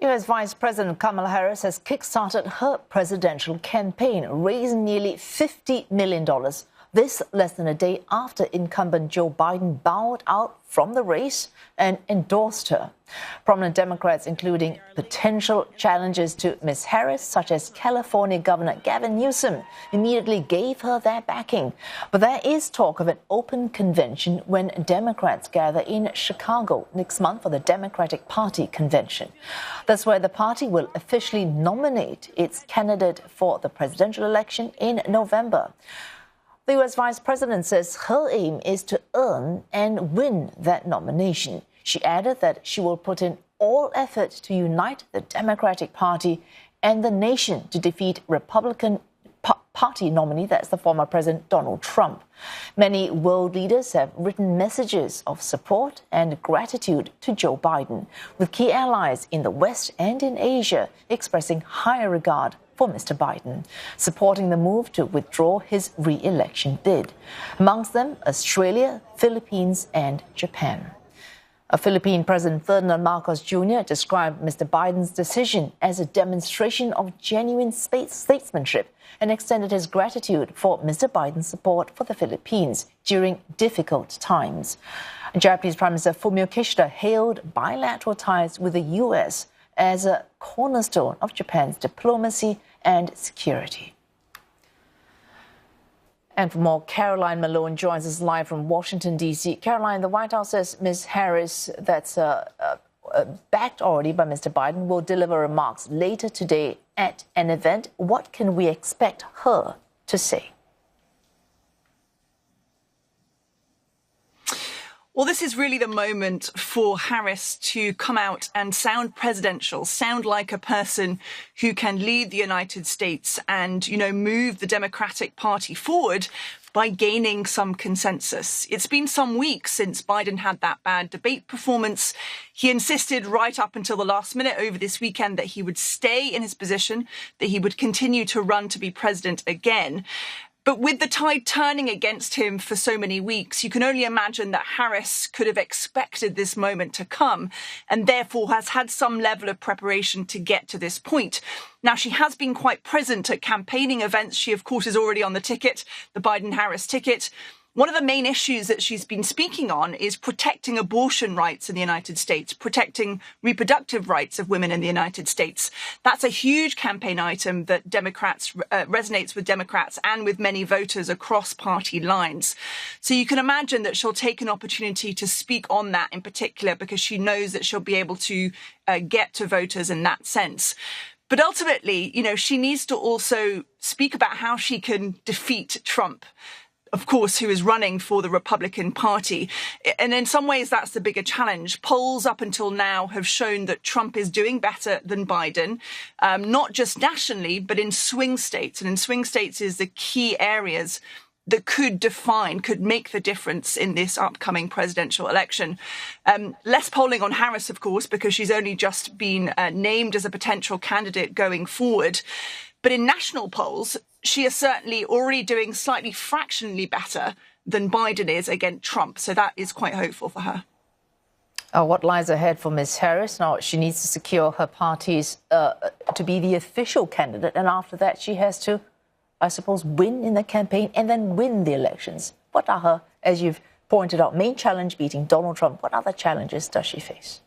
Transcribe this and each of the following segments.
U.S. Vice President Kamala Harris has kickstarted her presidential campaign, raising nearly $50 million. This less than a day after incumbent Joe Biden bowed out from the race and endorsed her. Prominent Democrats, including potential challengers to Ms. Harris, such as California Governor Gavin Newsom, immediately gave her their backing. But there is talk of an open convention when Democrats gather in Chicago next month for the Democratic Party convention. That's where the party will officially nominate its candidate for the presidential election in November. The U.S. Vice President says her aim is to earn and win that nomination. She added that she will put in all effort to unite the Democratic Party and the nation to defeat Republican Party nominee, that's the former President Donald Trump. Many world leaders have written messages of support and gratitude to Joe Biden, with key allies in the West and in Asia expressing higher regard for Mr. Biden, supporting the move to withdraw his re-election bid. Amongst them, Australia, Philippines and Japan. A Philippine President Ferdinand Marcos Jr. described Mr. Biden's decision as a demonstration of genuine statesmanship and extended his gratitude for Mr. Biden's support for the Philippines during difficult times. Japanese Prime Minister Fumio Kishida hailed bilateral ties with the U.S. as a cornerstone of Japan's diplomacy and security. And for more, Caroline Malone joins us live from Washington, D.C. Caroline, the White House says Ms. Harris, that's backed already by Mr. Biden, will deliver remarks later today at an event. What can we expect her to say? Well, this is really the moment for Harris to come out and sound presidential, sound like a person who can lead the United States and, move the Democratic Party forward by gaining some consensus. It's been some weeks since Biden had that bad debate performance. He insisted right up until the last minute over this weekend that he would stay in his position, that he would continue to run to be president again. But with the tide turning against him for so many weeks, you can only imagine that Harris could have expected this moment to come and therefore has had some level of preparation to get to this point. Now, she has been quite present at campaigning events. She, of course, is already on the ticket, the Biden-Harris ticket. One of the main issues that she's been speaking on is protecting abortion rights in the United States, protecting reproductive rights of women in the United States. That's a huge campaign item that resonates with Democrats and with many voters across party lines. So you can imagine that she'll take an opportunity to speak on that in particular because she knows that she'll be able to get to voters in that sense. But ultimately, she needs to also speak about how she can defeat Trump, of course, who is running for the Republican Party. And in some ways, that's the bigger challenge. Polls up until now have shown that Trump is doing better than Biden, not just nationally, but in swing states. And in swing states is the key areas that could make the difference in this upcoming presidential election. Less polling on Harris, of course, because she's only just been named as a potential candidate going forward. But in national polls, she is certainly already doing slightly fractionally better than Biden is against Trump. So that is quite hopeful for her. What lies ahead for Ms. Harris? Now, she needs to secure her party's to be the official candidate. And after that, she has to, I suppose, win in the campaign and then win the elections. What are her, as you've pointed out, main challenge beating Donald Trump? What other challenges does she face?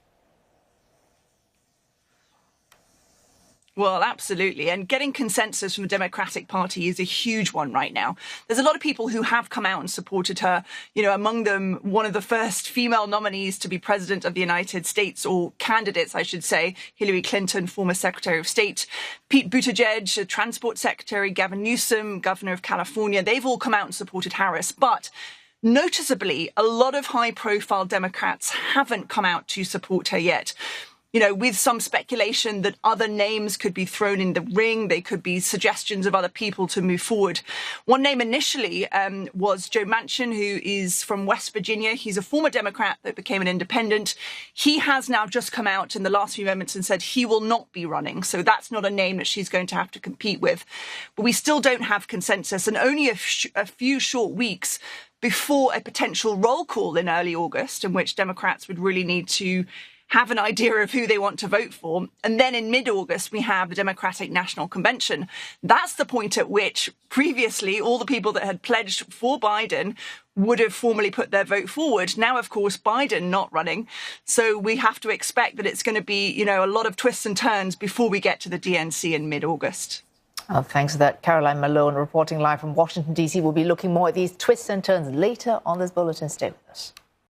Well, absolutely. And getting consensus from the Democratic Party is a huge one right now. There's a lot of people who have come out and supported her, among them one of the first female nominees to be president of the United States, or candidates, I should say, Hillary Clinton, former Secretary of State, Pete Buttigieg, Transport Secretary, Gavin Newsom, Governor of California. They've all come out and supported Harris. But noticeably, a lot of high-profile Democrats haven't come out to support her yet. With some speculation that other names could be thrown in the ring. They could be suggestions of other people to move forward. One name initially was Joe Manchin, who is from West Virginia. He's a former Democrat that became an independent. He has now just come out in the last few moments and said he will not be running. So that's not a name that she's going to have to compete with. But we still don't have consensus, and only a few short weeks before a potential roll call in early August, in which Democrats would really need to have an idea of who they want to vote for. And then in mid-August, we have the Democratic National Convention. That's the point at which previously all the people that had pledged for Biden would have formally put their vote forward. Now, of course, Biden not running. So we have to expect that it's going to be, a lot of twists and turns before we get to the DNC in mid-August. Oh, thanks for that. Caroline Malone reporting live from Washington, D.C. We'll be looking more at these twists and turns later on this bulletin. Stay with us.